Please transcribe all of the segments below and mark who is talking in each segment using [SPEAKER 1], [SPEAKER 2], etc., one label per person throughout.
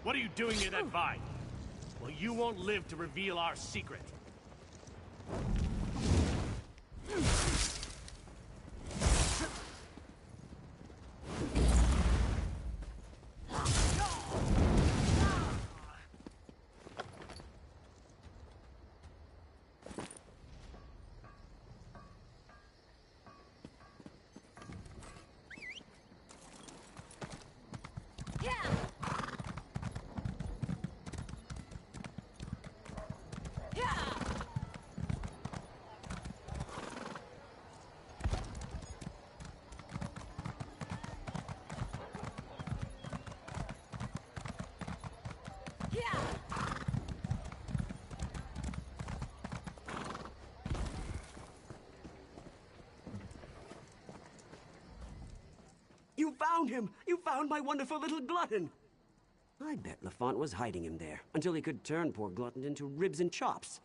[SPEAKER 1] What are you doing near that vine? Well, you won't live to reveal our secret.
[SPEAKER 2] You found him! You found my wonderful little glutton! I bet Lafont was hiding him there, until he could turn poor Glutton into ribs and chops.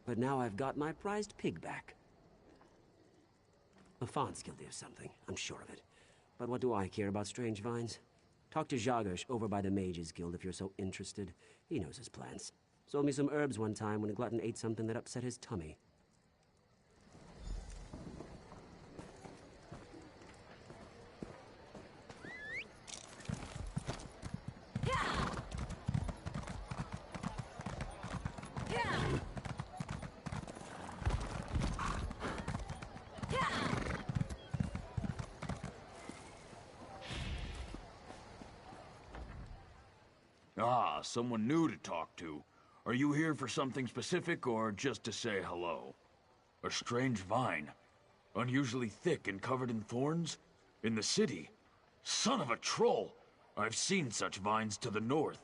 [SPEAKER 2] But now I've got my prized pig back. Lafont's guilty of something, I'm sure of it. But what do I care about strange vines? Talk to Jagesh over by the Mages Guild if you're so interested. He knows his plans. Sold me some herbs one time when a glutton ate something that upset his tummy.
[SPEAKER 3] Ah, someone new to talk to. Are you here for something specific or just to say hello? A strange vine. Unusually thick and covered in thorns? In the city? Son of a troll! I've seen such vines to the north.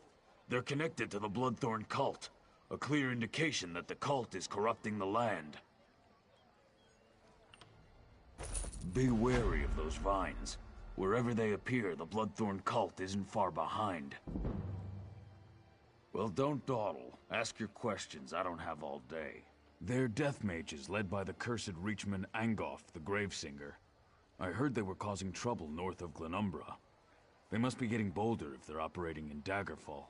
[SPEAKER 3] They're connected to the Bloodthorn cult. A clear indication that the cult is corrupting the land. Be wary of those vines. Wherever they appear, the Bloodthorn cult isn't far behind. Well, don't dawdle. Ask your questions. I don't have all day. They're death mages led by the cursed Reachman Angoff, the Gravesinger. I heard they were causing trouble north of Glenumbra. They must be getting bolder if they're operating in Daggerfall.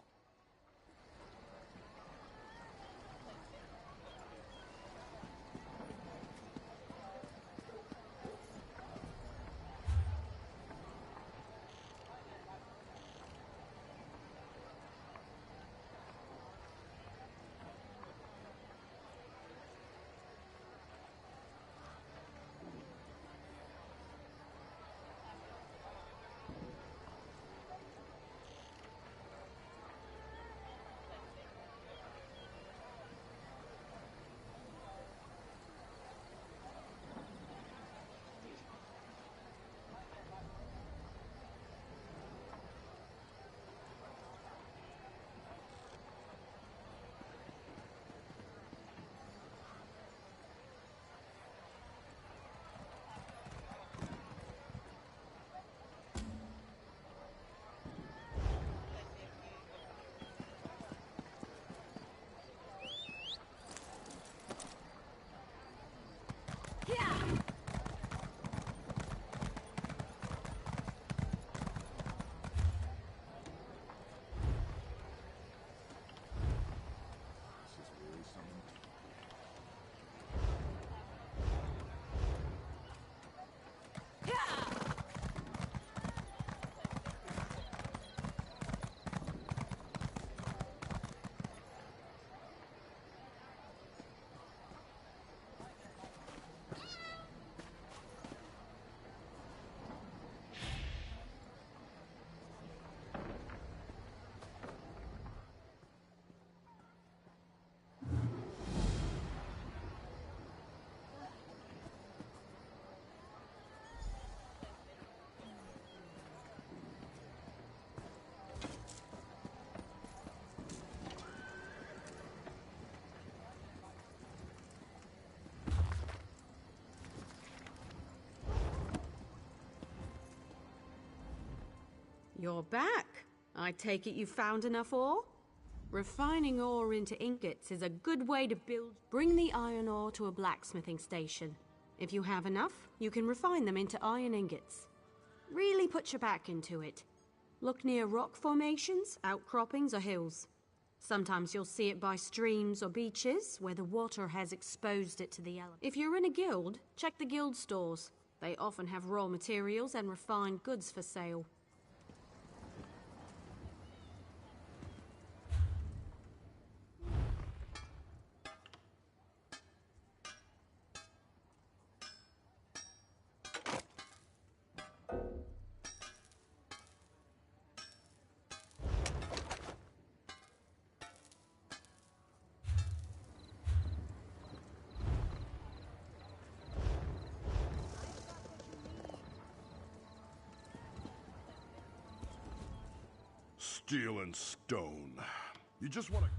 [SPEAKER 4] You're back. I take it you found enough ore? Refining ore into ingots is a good way to bring the iron ore to a blacksmithing station. If you have enough, you can refine them into iron ingots. Really put your back into it. Look near rock formations, outcroppings, or hills. Sometimes you'll see it by streams or beaches where the water has exposed it to the elements. If you're in a guild, check the guild stores. They often have raw materials and refined goods for sale.
[SPEAKER 5] Steel and stone. You just want to...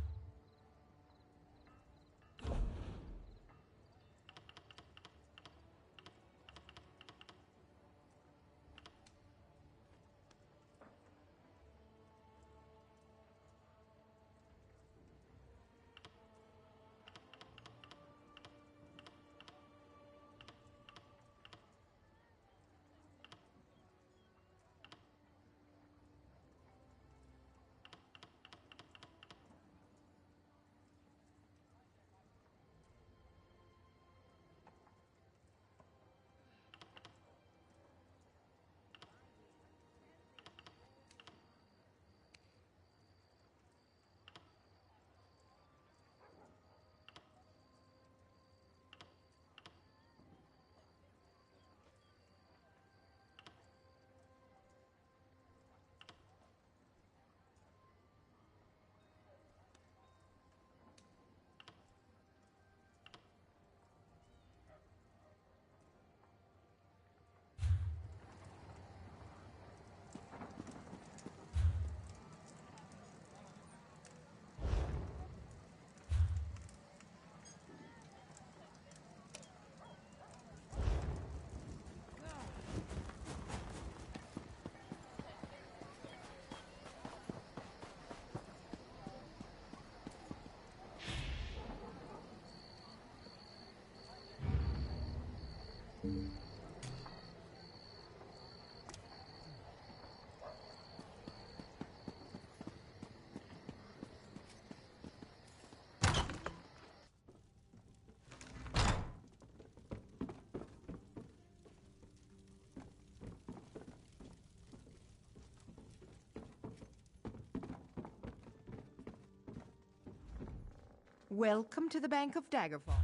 [SPEAKER 6] Welcome to the Bank of Daggerfall.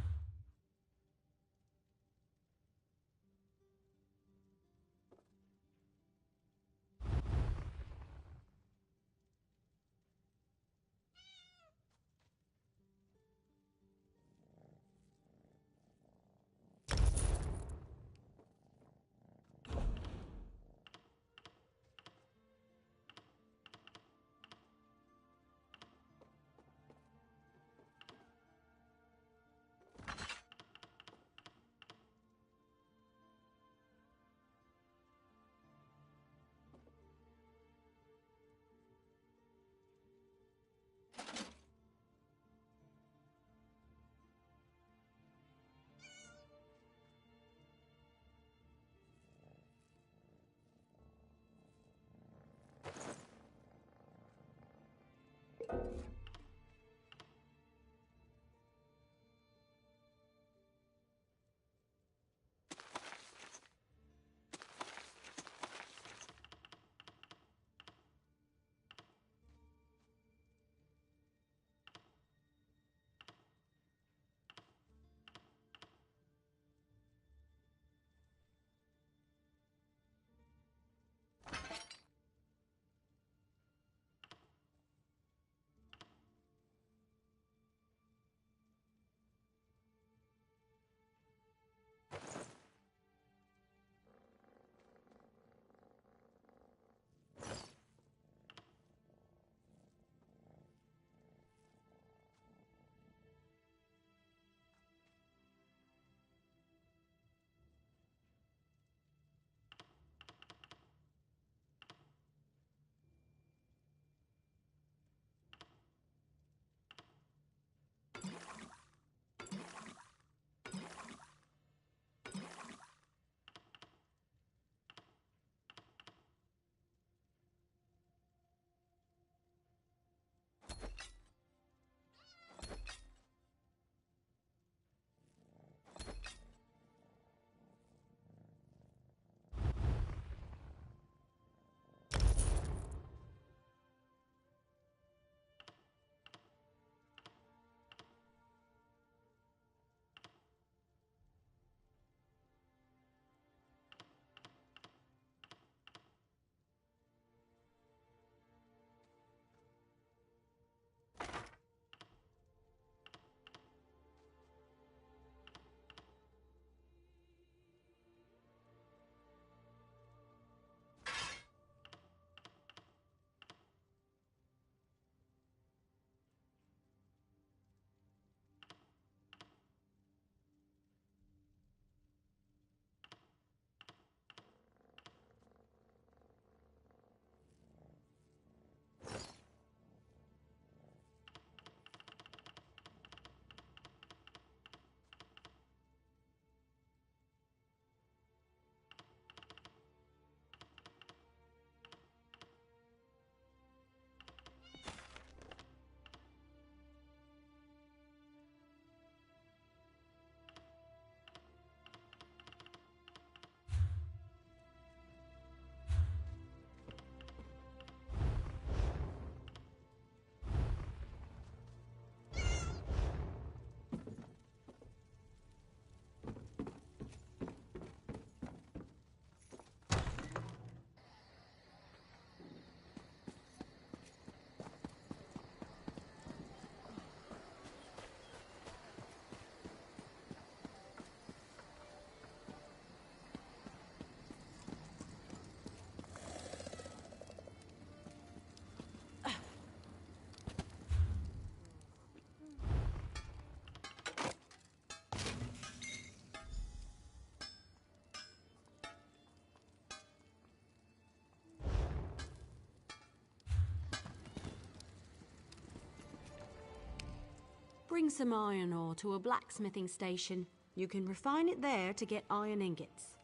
[SPEAKER 4] Bring some iron ore to a blacksmithing station. You can refine it there to get iron ingots.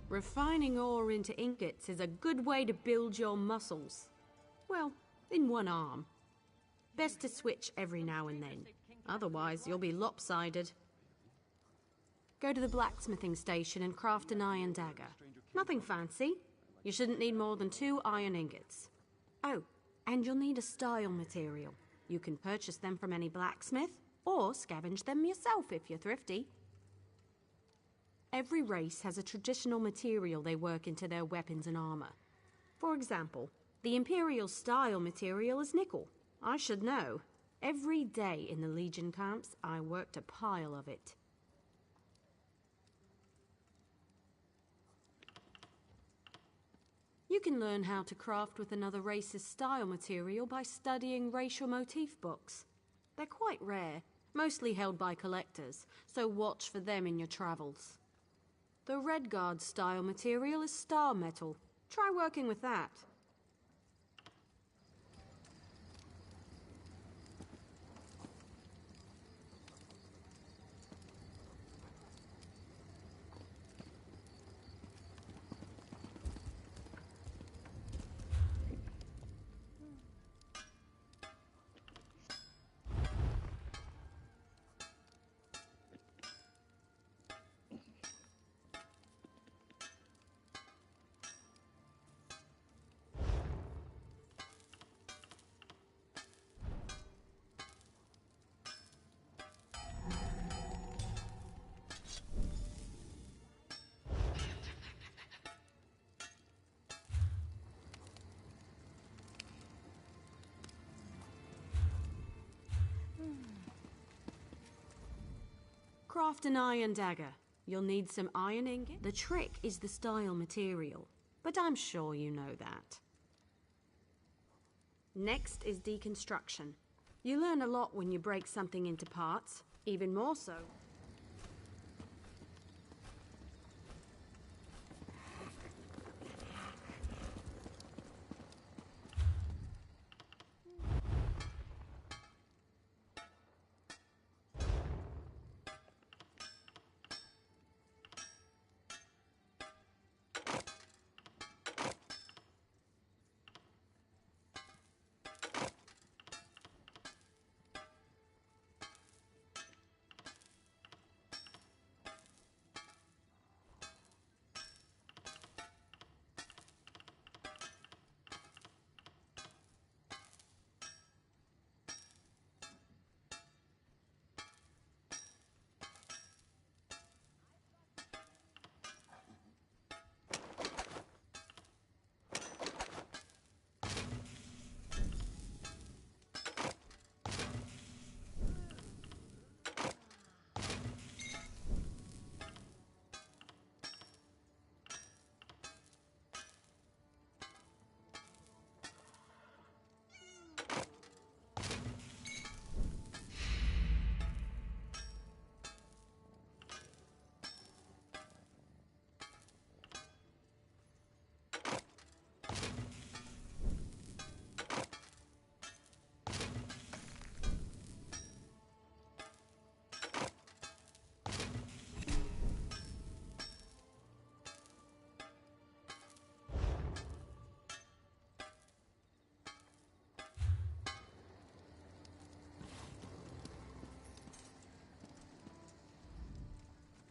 [SPEAKER 4] Refining ore into ingots is a good way to build your muscles. Well, in one arm. Best to switch every now and then. Otherwise, you'll be lopsided. Go to the blacksmithing station and craft an iron dagger. Nothing fancy. You shouldn't need more than 2 iron ingots. Oh, and you'll need a style material. You can purchase them from any blacksmith, or scavenge them yourself if you're thrifty. Every race has a traditional material they work into their weapons and armor. For example, the Imperial style material is nickel. I should know. Every day in the Legion camps, I worked a pile of it. You can learn how to craft with another race's style material by studying racial motif books. They're quite rare, mostly held by collectors, so watch for them in your travels. The Red Guard style material is star metal. Try working with that. Craft an iron dagger. You'll need some iron ingot. The trick is the style material, but I'm sure you know that. Next is deconstruction. You learn a lot when you break something into parts, even more so.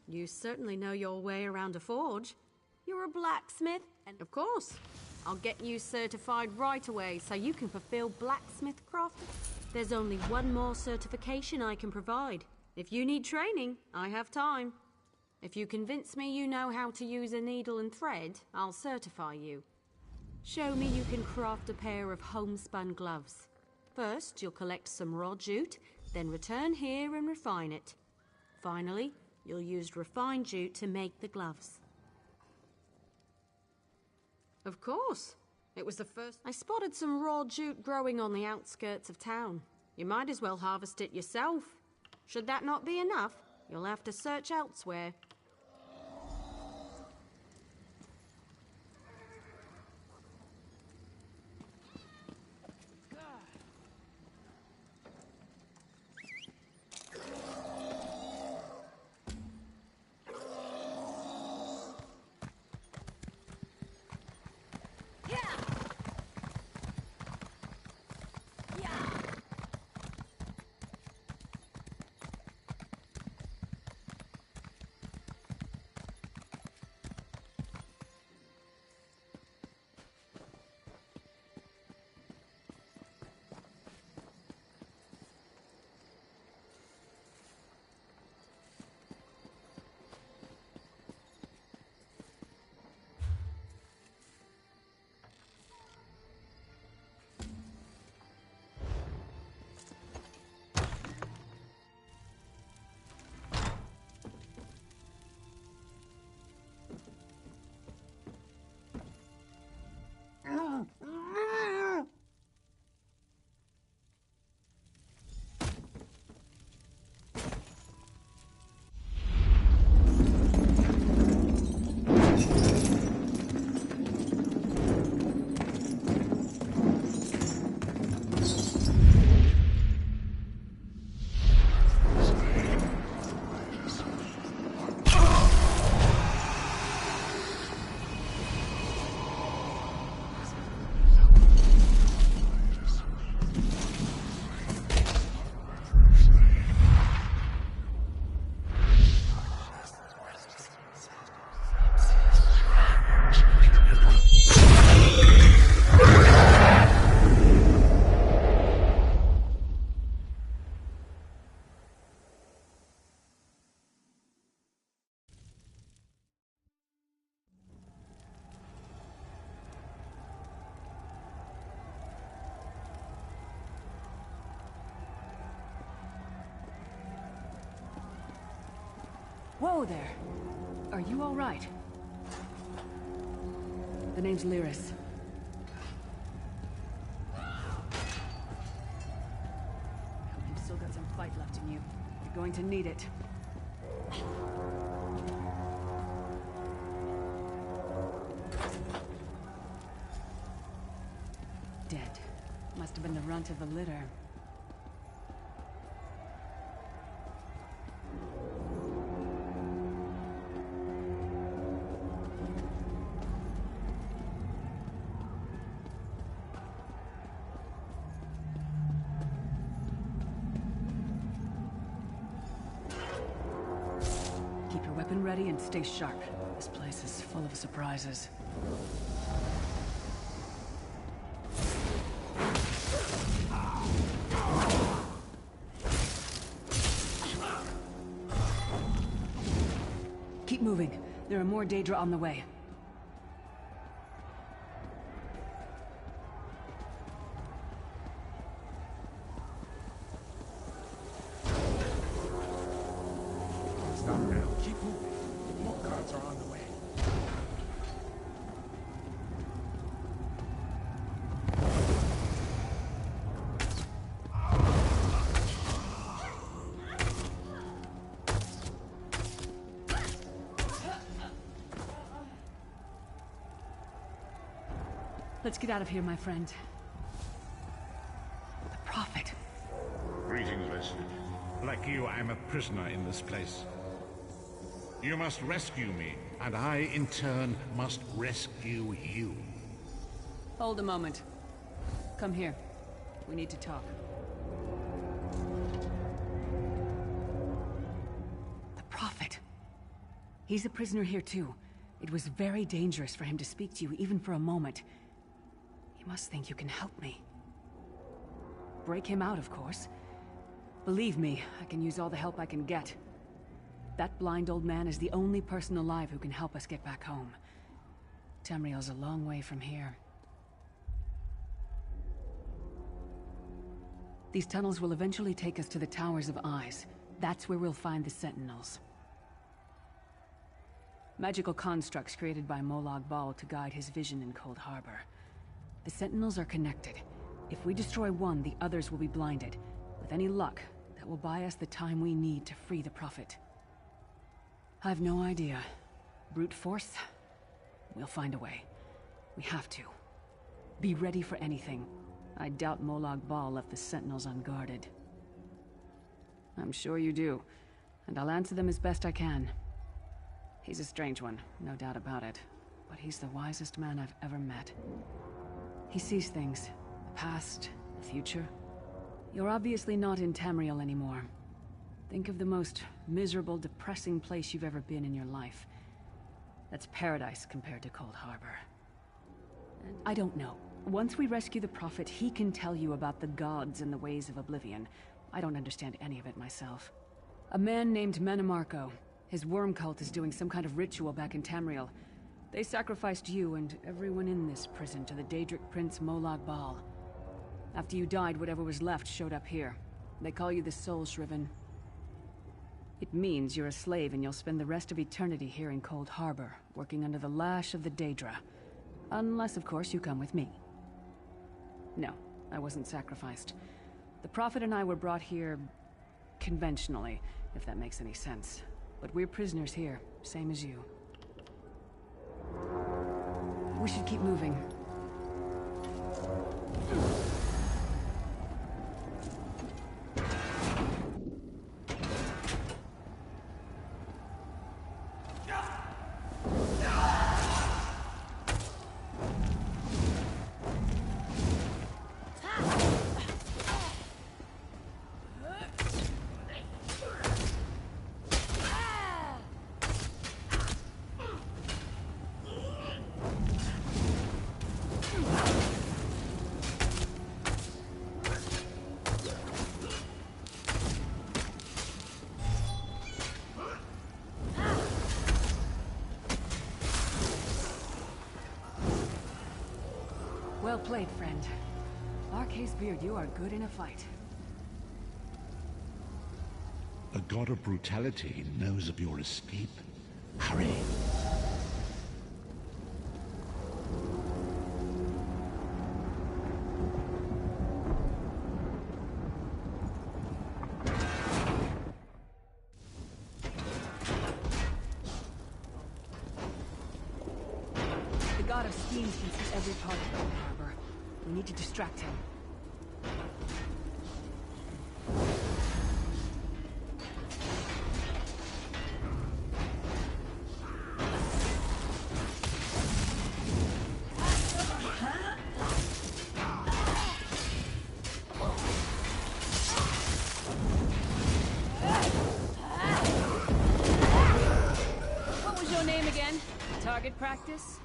[SPEAKER 4] You certainly know your way around a forge. You're a blacksmith, and of course, I'll get you certified right away so you can fulfill blacksmith craft. There's only one more certification I can provide. If you need training, I have time. If you convince me you know how to use a needle and thread, I'll certify you. Show me you can craft a pair of homespun gloves. First, you'll collect some raw jute, then return here and refine it. Finally, you'll use refined jute to make the gloves. Of course. It was the first... I spotted some raw jute growing on the outskirts of town. You might as well harvest it yourself. Should that not be enough, you'll have to search elsewhere.
[SPEAKER 7] Whoa there! Are you alright? The name's Lyris. You've still got some fight left in you. You're going to need it. Dead. Must have been the runt of the litter. Keep your weapon ready and stay sharp. This place is full of surprises. Keep moving. There are more Daedra on the way.
[SPEAKER 5] Stop now. Keep moving. More guards are on the way.
[SPEAKER 7] Let's get out of here, my friend. The Prophet.
[SPEAKER 8] Greetings, listener. Like you, I am a prisoner in this place. You must rescue me, and I, in turn, must rescue you.
[SPEAKER 7] Hold a moment. Come here. We need to talk. The Prophet. He's a prisoner here, too. It was very dangerous for him to speak to you, even for a moment. You must think you can help me. Break him out, of course. Believe me, I can use all the help I can get. That blind old man is the only person alive who can help us get back home. Tamriel's a long way from here. These tunnels will eventually take us to the Towers of Eyes. That's where we'll find the Sentinels. Magical constructs created by Molag Bal to guide his vision in Cold Harbor. The Sentinels are connected. If we destroy one, the others will be blinded. With any luck, that will buy us the time we need to free the Prophet. I've no idea. Brute force? We'll find a way. We have to. Be ready for anything. I doubt Molag Bal left the Sentinels unguarded. I'm sure you do, and I'll answer them as best I can. He's a strange one, no doubt about it, but he's the wisest man I've ever met. He sees things. The past, the future. You're obviously not in Tamriel anymore. Think of the most miserable, depressing place you've ever been in your life. That's paradise compared to Cold Harbor. And I don't know. Once we rescue the Prophet, he can tell you about the gods and the ways of oblivion. I don't understand any of it myself. A man named Manamarco. His worm cult is doing some kind of ritual back in Tamriel. They sacrificed you and everyone in this prison to the Daedric Prince Molag Bal. After you died, whatever was left showed up here. They call you the Soul Shriven. It means you're a slave and you'll spend the rest of eternity here in Cold Harbor, working under the lash of the Daedra. Unless, of course, you come with me. No, I wasn't sacrificed. The Prophet and I were brought here conventionally, if that makes any sense. But we're prisoners here, same as you. We should keep moving. Well played, friend. Arcase Beard, you are good in a fight.
[SPEAKER 8] The god of brutality knows of your escape. Hurry.
[SPEAKER 7] The god of schemes can see every part of Cold Harbor. We need to distract him. What was your name again? Target practice?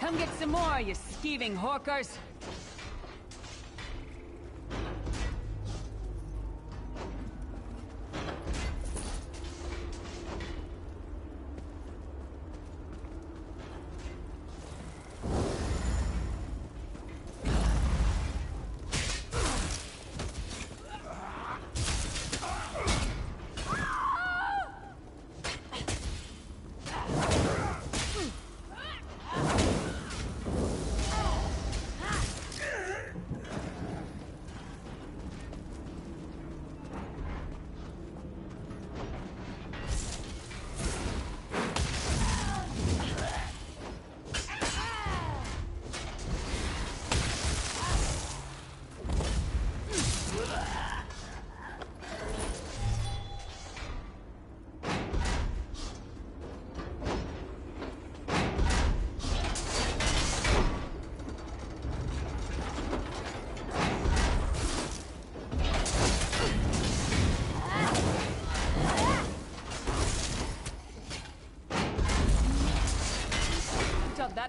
[SPEAKER 7] Come get some more, you skeeving hawkers!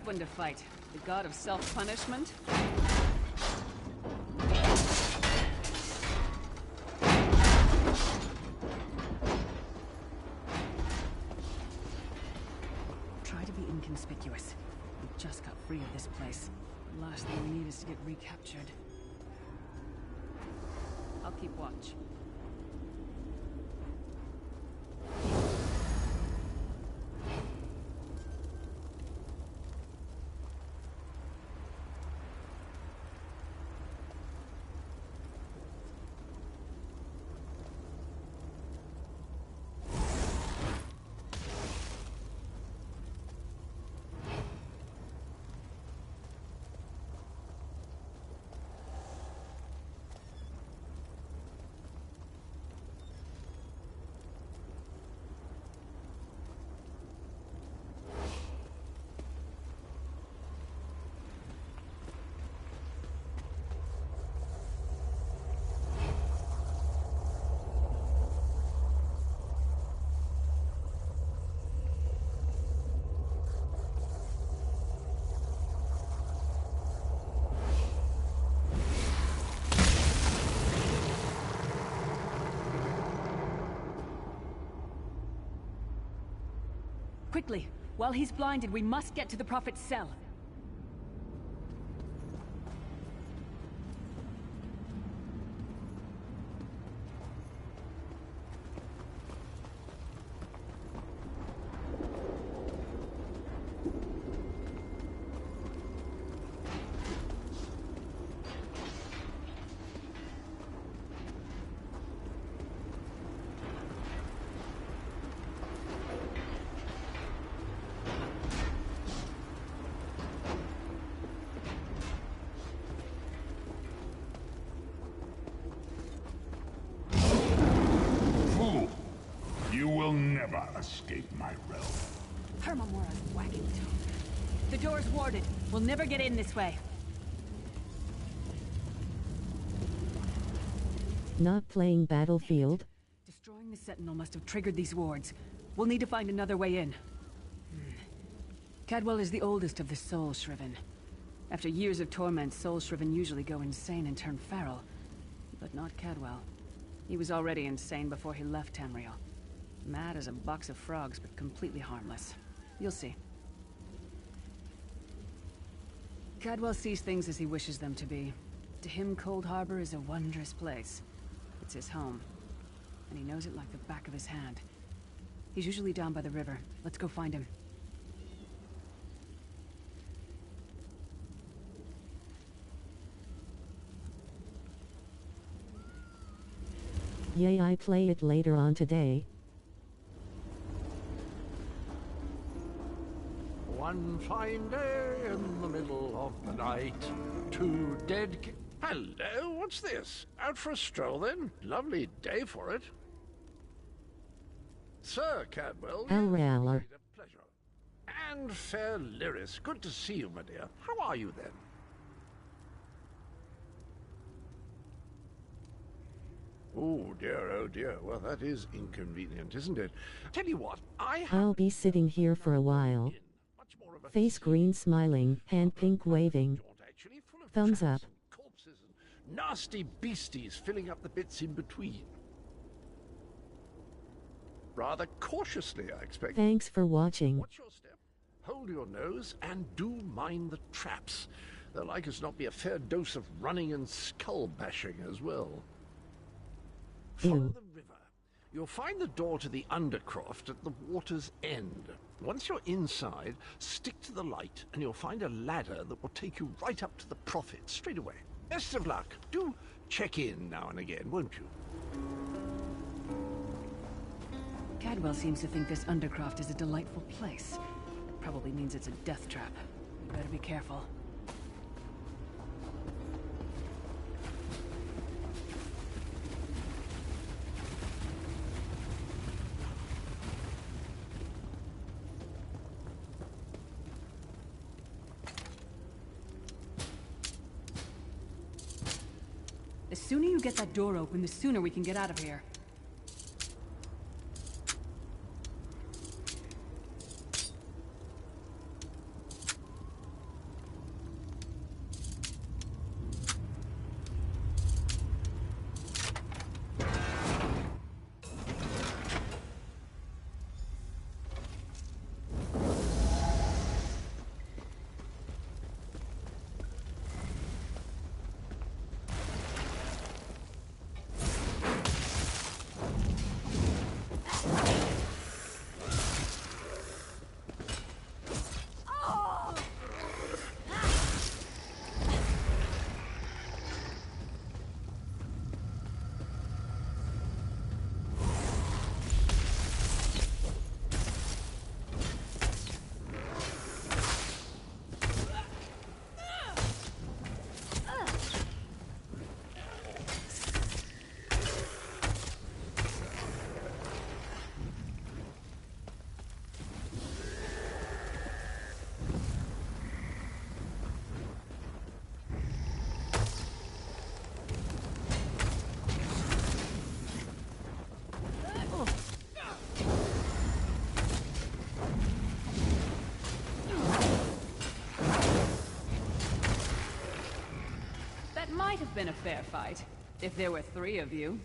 [SPEAKER 7] one to fight? The god of self-punishment? Try to be inconspicuous. We just got free of this place. The last thing we need is to get recaptured. I'll keep watch. Quickly! While he's blinded, we must get to the Prophet's cell.
[SPEAKER 8] You will never escape my realm.
[SPEAKER 7] Hermamora's wagging tongue. The door's warded. We'll never get in this way.
[SPEAKER 9] Not playing Battlefield?
[SPEAKER 7] Destroying the Sentinel must have triggered these wards. We'll need to find another way in. Cadwell is the oldest of the Soul Shriven. After years of torment, Soul Shriven usually go insane and turn feral. But not Cadwell. He was already insane before he left Tamriel. Mad as a box of frogs, but completely harmless. You'll see. Cadwell sees things as he wishes them to be. To him, Cold Harbor is a wondrous place. It's his home. And he knows it like the back of his hand. He's usually down by the river. Let's go find him.
[SPEAKER 9] Yay, I play it later on today.
[SPEAKER 10] One fine day in the middle of the night, two dead Hello, what's this? Out for a stroll then? Lovely day for it. Sir Cadwell,
[SPEAKER 9] Alraler.
[SPEAKER 10] a pleasure. And fair Lyris, good to see you, my dear. How are you then? Oh dear, well that is inconvenient, isn't it? Tell you what,
[SPEAKER 9] I'll be sitting here for a while. Face green smiling, hand pink waving. Thumbs up.
[SPEAKER 10] Corpses and nasty beasties filling up the bits in between. Rather cautiously, I expect.
[SPEAKER 9] Thanks for watching.
[SPEAKER 10] Watch your step, hold your nose, and do mind the traps. There'll like as not be a fair dose of running and skull bashing as well. Follow the river. You'll find the door to the Undercroft at the water's end. Once you're inside, stick to the light, and you'll find a ladder that will take you right up to the Prophet straight away. Best of luck. Do check in now and again, won't you?
[SPEAKER 7] Cadwell seems to think this Undercroft is a delightful place. That probably means it's a death trap. We better be careful. The sooner you get that door open, the sooner we can get out of here. been a fair fight. If there were 3 of you.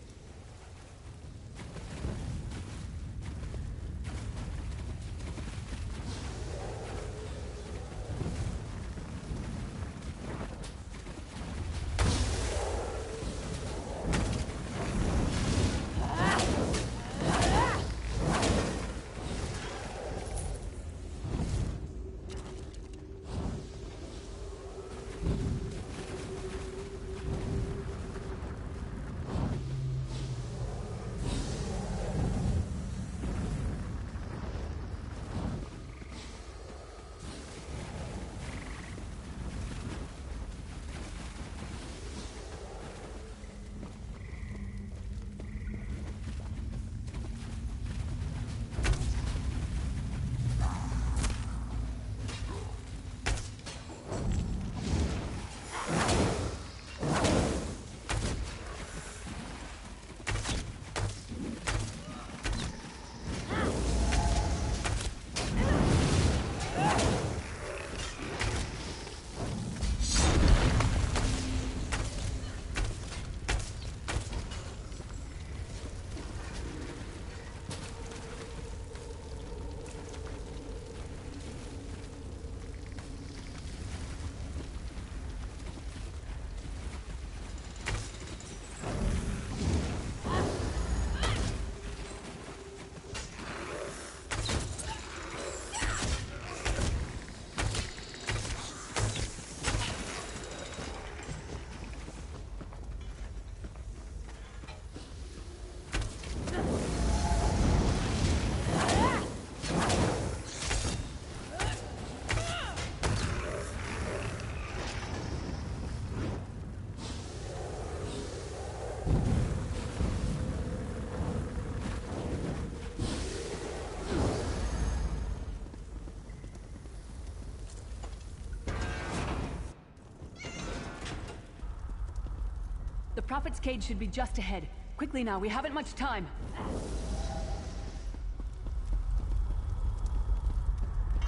[SPEAKER 7] The Prophet's cage should be just ahead. Quickly now, we haven't much time.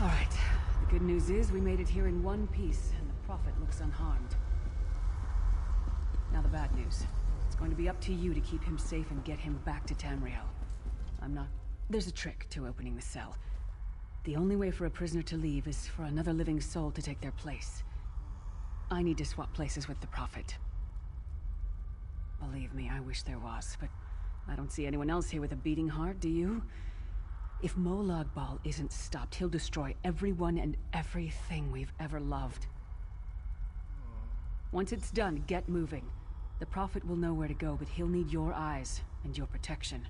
[SPEAKER 7] All right. The good news is we made it here in one piece, and the Prophet looks unharmed. Now the bad news. It's going to be up to you to keep him safe and get him back to Tamriel. There's a trick to opening the cell. The only way for a prisoner to leave is for another living soul to take their place. I need to swap places with the Prophet. Believe me, I wish there was, but I don't see anyone else here with a beating heart, do you? If Molag Bal isn't stopped, he'll destroy everyone and everything we've ever loved. Once it's done, get moving. The Prophet will know where to go, but he'll need your eyes and your protection.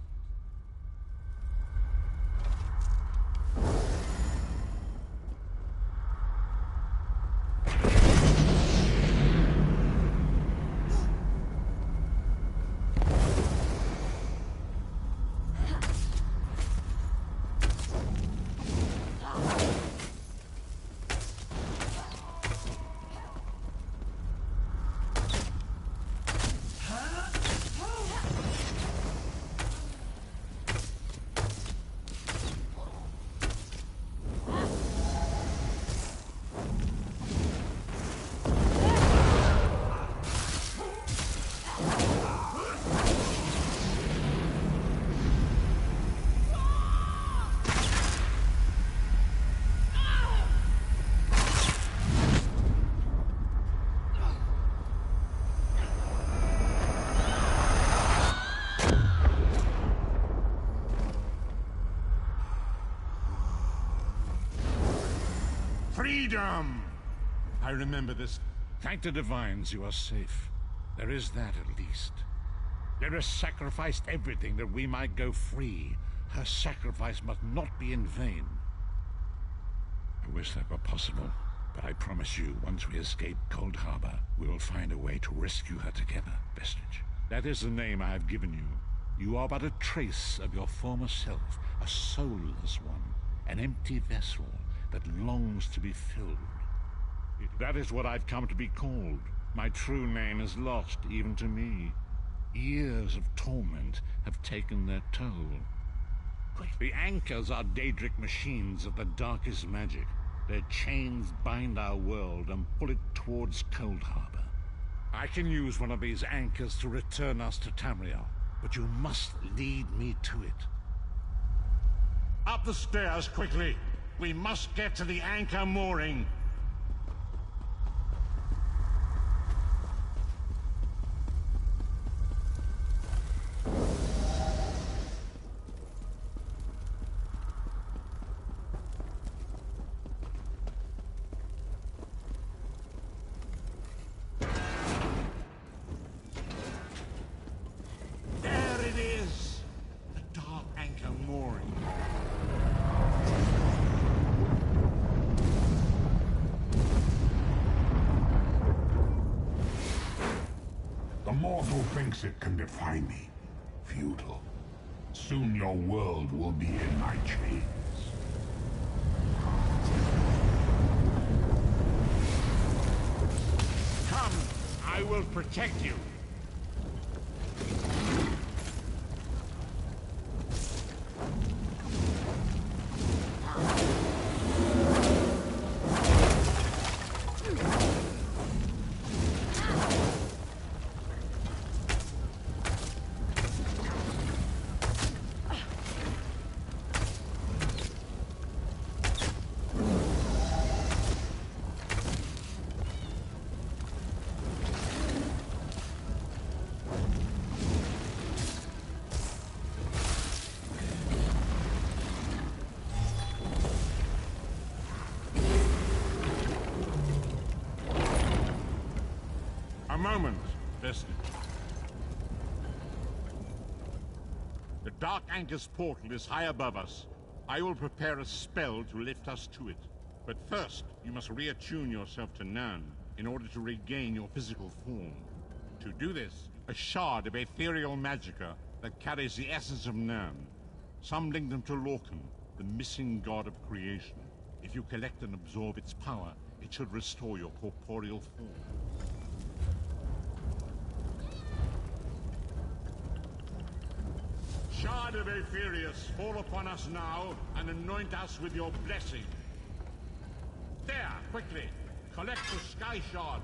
[SPEAKER 8] Freedom! I remember this. Thank the divines you are safe. There is that at least. There has sacrificed everything that we might go free. Her sacrifice must not be in vain. I wish that were possible, but I promise you, once we escape Cold Harbor, we will find a way to rescue her together, Vestige. That is the name I have given you. You are but a trace of your former self, a soulless one, an empty vessel that longs to be filled. That is what I've come to be called. My true name is lost, even to me. Years of torment have taken their toll. The anchors are Daedric machines of the darkest magic. Their chains bind our world and pull it towards Cold Harbor. I can use one of these anchors to return us to Tamriel, but you must lead me to it. Up the stairs, quickly! We must get to the anchor mooring.
[SPEAKER 5] It can defy me. Futile. Soon your world will be in my chains.
[SPEAKER 8] Come, I will protect you. A moment, Destiny. The Dark Anchor's portal is high above us. I will prepare a spell to lift us to it. But first, you must reattune yourself to Nern in order to regain your physical form. To do this, a shard of ethereal magicka that carries the essence of Nern. Some link them to Lorcan, the missing god of creation. If you collect and absorb its power, it should restore your corporeal form. Shard of Aetherius, fall upon us now and anoint us with your blessing. There, quickly, collect the Sky Shard.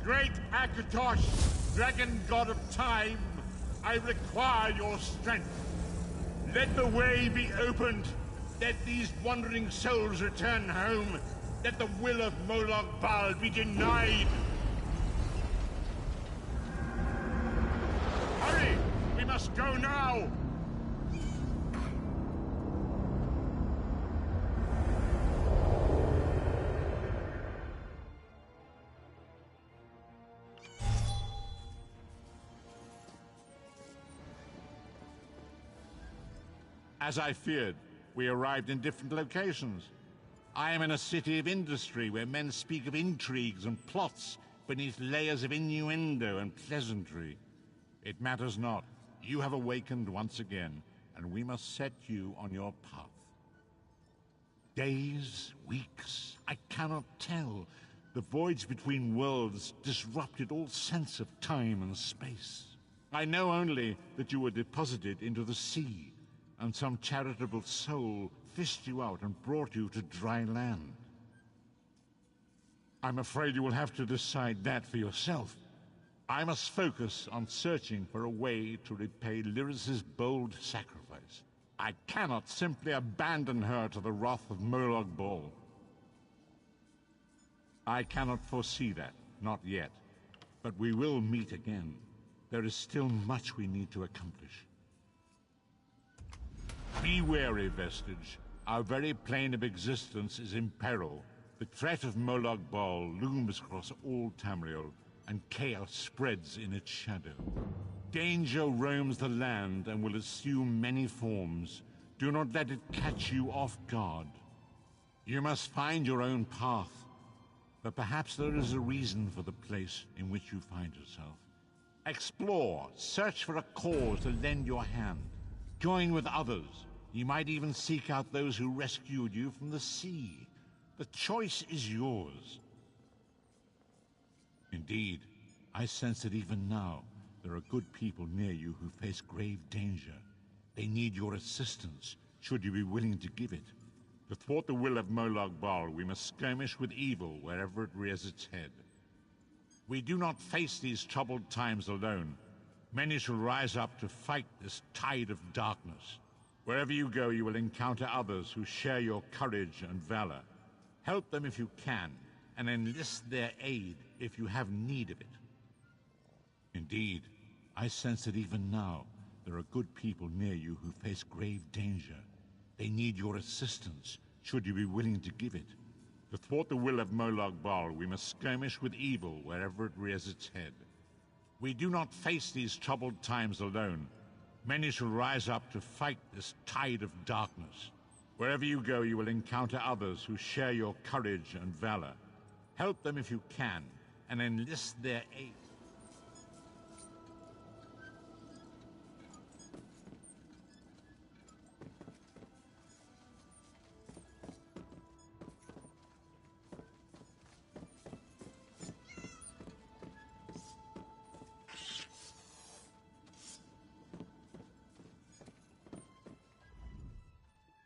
[SPEAKER 8] Great Akatosh, dragon god of time, I require your strength. Let the way be opened. Let these wandering souls return home. Let the will of Molag Bal be denied. Hurry! We must go now! As I feared, we arrived in different locations. I am in a city of industry where men speak of intrigues and plots beneath layers of innuendo and pleasantry. It matters not. You have awakened once again, and we must set you on your path. Days, weeks, I cannot tell. The voyage between worlds disrupted all sense of time and space. I know only that you were deposited into the sea, and some charitable soul fished you out and brought you to dry land. I'm afraid you will have to decide that for yourself. I must focus on searching for a way to repay Lyris's bold sacrifice. I cannot simply abandon her to the wrath of Molag Bal. I cannot foresee that, not yet. But we will meet again. There is still much we need to accomplish. Be wary, Vestige. Our very plane of existence is in peril. The threat of Molag Bal looms across all Tamriel, and chaos spreads in its shadow. Danger roams the land and will assume many forms. Do not let it catch you off guard. You must find your own path, but perhaps there is a reason for the place in which you find yourself. Explore, search for a cause to lend your hand. Join with others. You might even seek out those who rescued you from the sea. The choice is yours. Indeed, I sense that even now, there are good people near you who face grave danger. They need your assistance, should you be willing to give it. To thwart the will of Molag Bal, we must skirmish with evil wherever it rears its head. We do not face these troubled times alone. Many shall rise up to fight this tide of darkness. Wherever you go, you will encounter others who share your courage and valor. Help them if you can, and enlist their aid if you have need of it. Indeed, I sense that even now, there are good people near you who face grave danger. They need your assistance, should you be willing to give it. To thwart the will of Molag Bal, we must skirmish with evil wherever it rears its head. We do not face these troubled times alone. Many shall rise up to fight this tide of darkness. Wherever you go, you will encounter others who share your courage and valor. Help them if you can, and enlist their aid.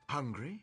[SPEAKER 11] Hungry?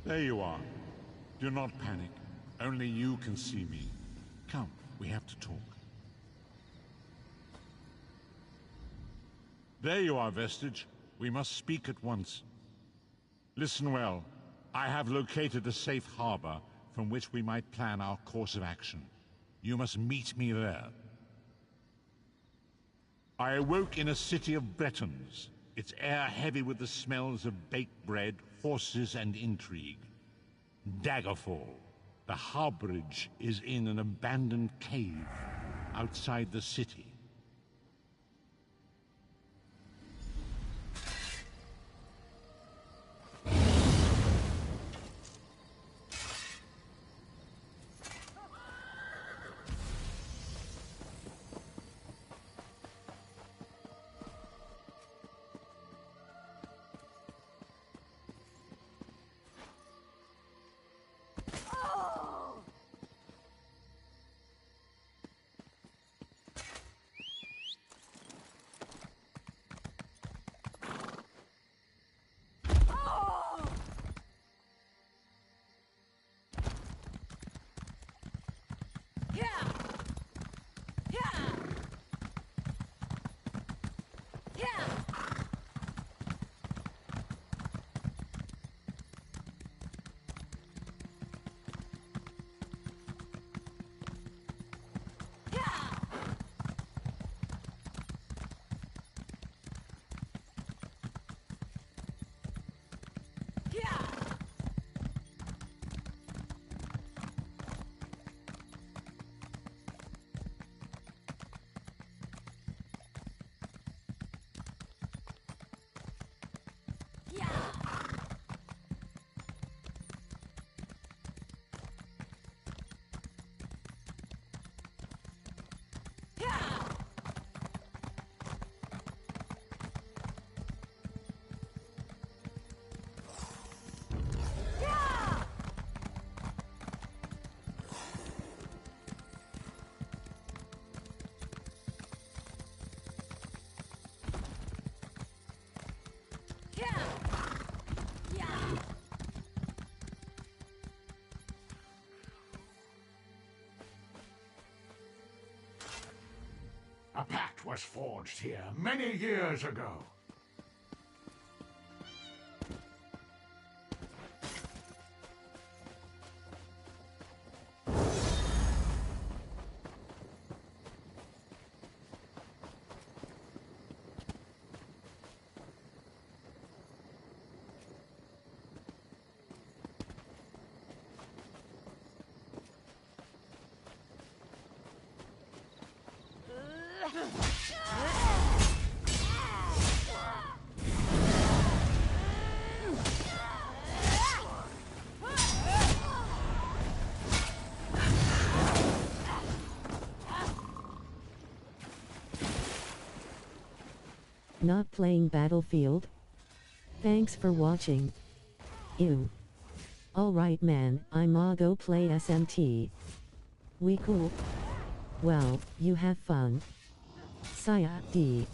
[SPEAKER 8] There you are. Do not panic. Only you can see me. Come, we have to talk. There you are, Vestige. We must speak at once. Listen well. I have located a safe harbor from which we might plan our course of action. You must meet me there. I awoke in a city of Bretons, its air heavy with the smells of baked bread, horses, and intrigue. Daggerfall. The harborage is in an abandoned cave outside the city.
[SPEAKER 5] A pact was forged here many years ago.
[SPEAKER 9] Not playing Battlefield? Thanks for watching. Ew. Alright man, I'ma go play SMT. We cool? Well, you have fun. Saya D.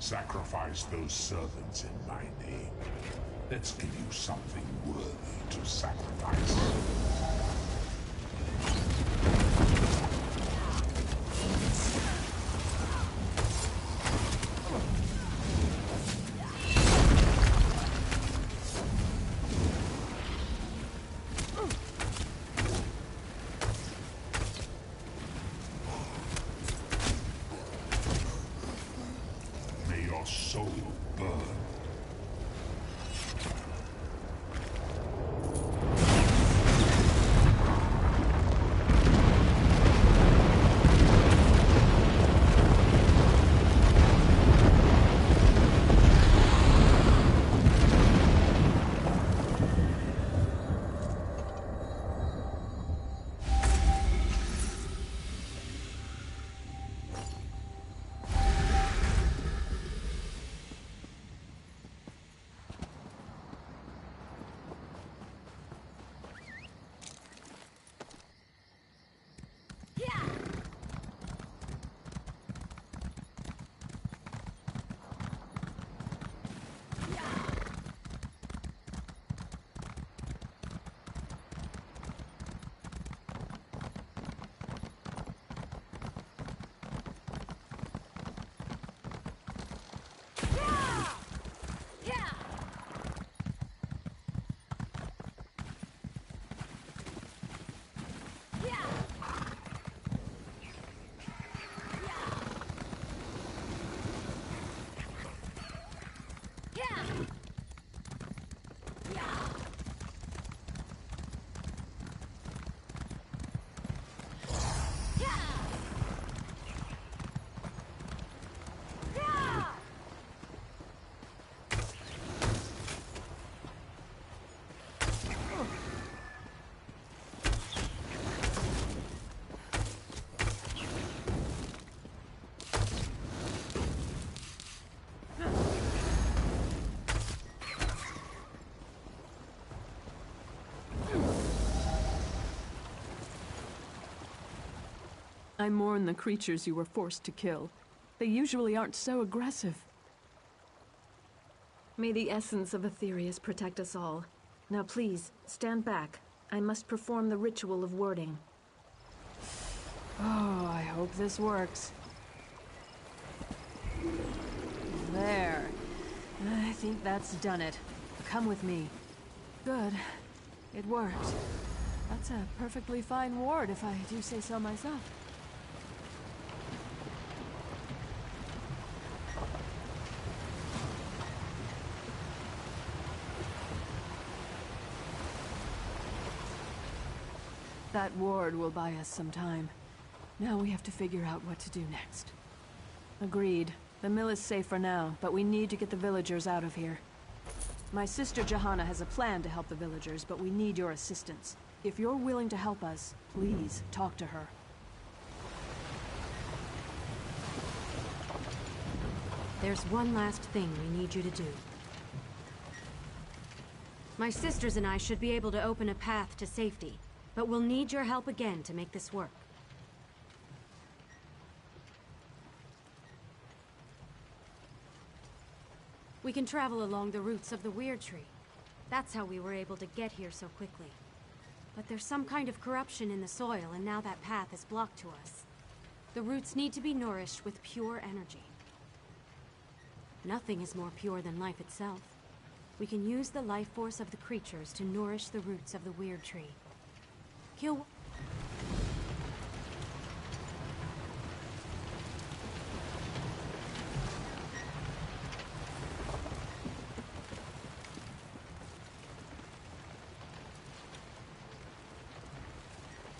[SPEAKER 5] Sacrifice those servants in my name. Let's give you something worthy to sacrifice. May your soul burn.
[SPEAKER 11] I mourn the creatures you were forced to kill. They usually aren't so aggressive.
[SPEAKER 12] May the essence of Aetherius protect us all. Now please, stand back. I must perform the ritual of wording.
[SPEAKER 7] Oh, I hope this works. There. I think that's done it. Come with me. Good. It worked. That's a perfectly fine ward, if I do say so myself. That ward will buy us some time. Now we have to figure out what to do next. Agreed. The mill is safe for now, but we need to get the villagers out of here. My sister Johanna has a plan to help the villagers, but we need your assistance. If you're willing to help us, please talk to her.
[SPEAKER 4] There's one last thing we need you to do. My sisters and I should be able to open a path to safety, but we'll need your help again to make this work. We can travel along the roots of the Weird Tree. That's how we were able to get here so quickly. But there's some kind of corruption in the soil, and now that path is blocked to us. The roots need to be nourished with pure energy. Nothing is more pure than life itself. We can use the life force of the creatures to nourish the roots of the Weird Tree. Kill